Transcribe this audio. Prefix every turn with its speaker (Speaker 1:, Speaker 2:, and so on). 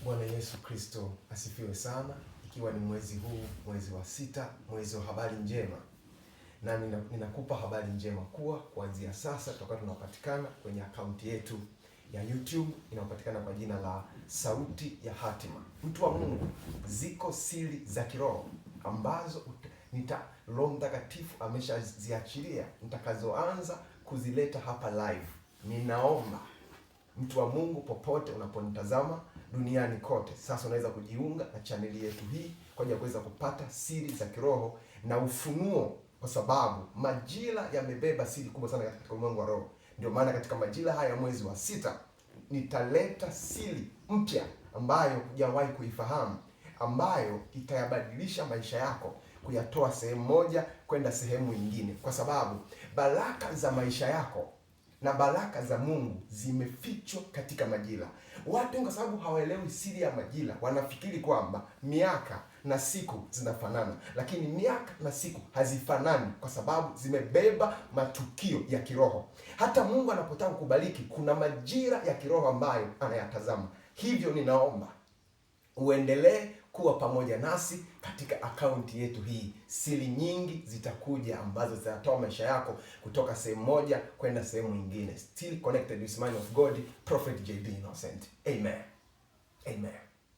Speaker 1: Bwana Yesu Kristo asifiwe sana. Ikiwa ni mwezi huu, mwezi wa 6, mwezi wa habari njema, na ninakupa habari njema kuwa kuanzia sasa tutakuwa tunapatikana kwenye akaunti yetu ya YouTube inayopatikana kwa jina la Sauti ya Hatima. Mtu wa Mungu, ziko siri za kiroho ambazo Roho Mtakatifu ameshaziachilia nitakazoanza kuzileta hapa live. Ninaomba mtu wa Mungu, popote unaponitazama duniani kote, sasa unaweza kujiunga na chaneli yetu hii kwa ajili ya kuweza kupata siri za kiroho na ufunuo, kwa sababu majira yamebeba siri kubwa sana katika ulimwengu wa roho. Ndio maana katika majira haya mwezi wa 6 nitaleta siri mpya ambayo hujawahi kuifahamu, ambayo itayabadilisha maisha yako, kuyatoa sehemu moja kwenda sehemu nyingine, kwa sababu baraka za maisha yako na baraka za Mungu zimefichwa katika majira. Watu kwa sababu hawaelewi siri ya majira, wanafikiri kwamba miaka na siku zinafanana, lakini miaka na siku hazifanani, kwa sababu zimebeba matukio ya kiroho. Hata Mungu anapotaka kukubariki, kuna majira ya kiroho ambayo anayatazama. Hivyo ninaomba uendelee kuwa pamoja nasi katika akaunti yetu hii. Siri nyingi zitakuja ambazo zitatoa maisha yako kutoka sehemu moja kwenda sehemu nyingine. Still connected with man of God, Prophet JB Innocent. Amen. Amen.